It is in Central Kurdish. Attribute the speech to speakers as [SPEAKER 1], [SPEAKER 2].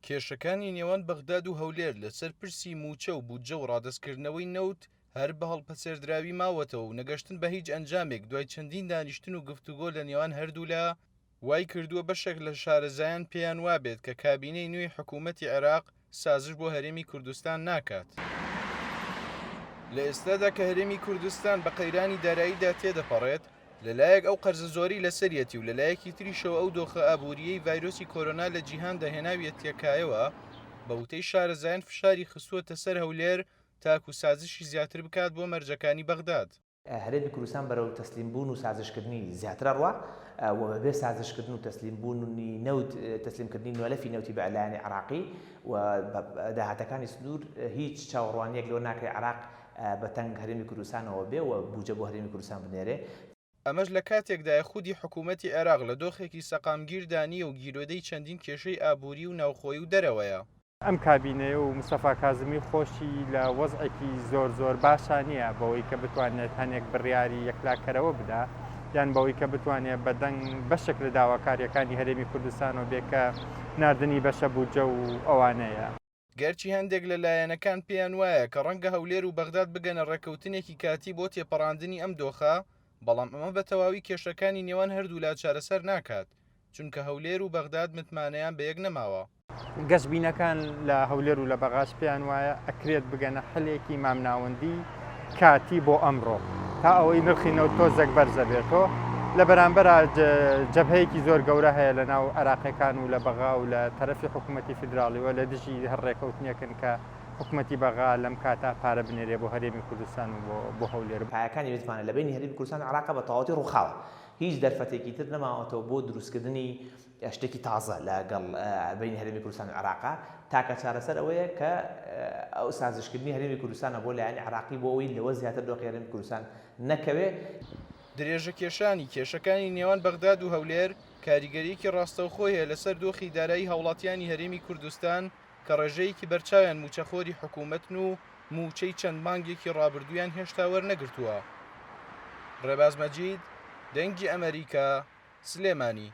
[SPEAKER 1] کێشەکانی نێوان بەغداد و هەولێر لەسەر پرسی موچە و بودجە و ڕادەسکردنەوەی نەوت هەر بە هەڵپەسێردراوی ماوەتەوە و نەگەشتن بە هیچ ئەنجامێک دوای چەندین دانیشتن و گفتوگۆ لە نێوان هەردوو لە وای کردووە بەشێک لە شارەزایان پێیان وابێت کە کابینەی نوێی حکوومەتی عێراق سازش بۆ هەرێمی کوردستان ناکات. لە ئێستادا کە هەرێمی کوردستان بە قەیرانی داراییدا تێدەپەڕێت، لەلایەک ئەو قەرزە زۆری لەسەرەتی و لەلایەکی تریشەوە ئەو دۆخە ئابووریەی ڤایرۆسی کۆرۆنا لە جیهان داهێناویە تێکایەوە، بە وتەی شارەزایان فشاری خستووەتە سەر هەولێر تاکو سازشی زیاتر بکات بۆ مەرجەکانی بەغداد.
[SPEAKER 2] هەرێمی کوردستان بەرەو تەسلیمبوون و سازشکردنی زیاترە ڕوا و بەبێ سازشکردن و تەسلیمبوونی نەوت تەسلیمکردنی نوێلەفی نەوتی بە ئەلایەنی عێراقی و داهاتەکانی سنوور هیچ چاوەڕوانیەک لەوە ناکرێت عێراق بە تەنگ هەرێمی کوردستانەوە بێ و بودجە بۆ هەرێمی کوردستان بنێرێ.
[SPEAKER 1] ئەمەش لە کاتێکدا خودی حکوومەتی عێراق لە دۆخێکی سەقامگیردانی و گیرۆدەی چەندین کێشەی ئابووری و ناوخۆیی و دەرەوەیە.
[SPEAKER 3] ئەم کابینەیە و مستەفا کازمی خۆشی لە وەزعێکی زۆر باشە نییە بەوەی کە بتوانێت هەنێک بڕیاری یەکلاکەرەوە بدا یان بەوەی کە بتوانێت بەدەنگ بەشێک لە داواکاریەکانی هەرێمی کوردستانەوە بێ کە ناردنی بەشە بودجە و ئەوانەیە.
[SPEAKER 1] گەرچی هەندێک لە لایەنەکان پێیان وایە کە ڕەنگە هەولێر و بەغداد بگەنە ڕێکەوتنێکی کاتی بۆ تێپەڕاندنی ئەم دۆخە، بەڵام ئەمە بە تەواوی کێشەکانی نێوان هەردوو لا چارەسەر ناکات، چونکە هەولێر و بەغداد متمانەیان بە یەک نەماوە.
[SPEAKER 3] گەشتبینەکان لە هەولێر و لە بەغاش پێیان وایە ئەکرێت بگەنە حلێکی مامناوەندی کاتی بۆ ئەمڕۆ تا ئەوەی نرخی نەوت تۆزێک بەرزە بێتەوە لە بەرامبەر جەبهەیەکی زۆر گەورە هەیە لە ناو عێراقیەکان و لە بەغا و لە تەرەفی حکوومەتی فیدراڵیەوە لە دژی هەر ڕێکەوتنیەکەن کە حکوومەتی بەغا لەم کاتا پارە بنێرێ بۆ هەرێمی کوردستان و بۆ هەولێر.
[SPEAKER 2] پایەکانی بتوانێت لە بینی هەرێمی کوردستان و عێراق بە تەواوەتی ڕووخاوە، هیچ دەرفەتێکی تر نەماوەتەوە بۆ دروستکردنی شتێکی تازە لەگەڵ بینی هەرێمی کوردستان و عێراق تاکە چارەسەر ئەوەیە کە ئەو سازشکردنی هەرێمی کوردستانە بۆ لایەنی عێراقی بۆ ئەوەی لەوە زیاتر دۆخی هەرێمی کوردستان نەکەوێ.
[SPEAKER 1] درێژە کێشانی کێشەکانی نێوان بەغداد و هەولێر کاریگەریەکی ڕاستەوخۆی هەیە لەسەر دۆخی دارایی هاوڵاتیانی هەرێمی کوردستان کە ڕێژەیەکی بەرچاویان موچەخۆری حکوومەتن و موچەی چەند مانگێکی ڕابردوویان هێشتا وەرنەگرتووە. ڕێباز مەجید، دەنگی ئەمریکا، سلێمانی.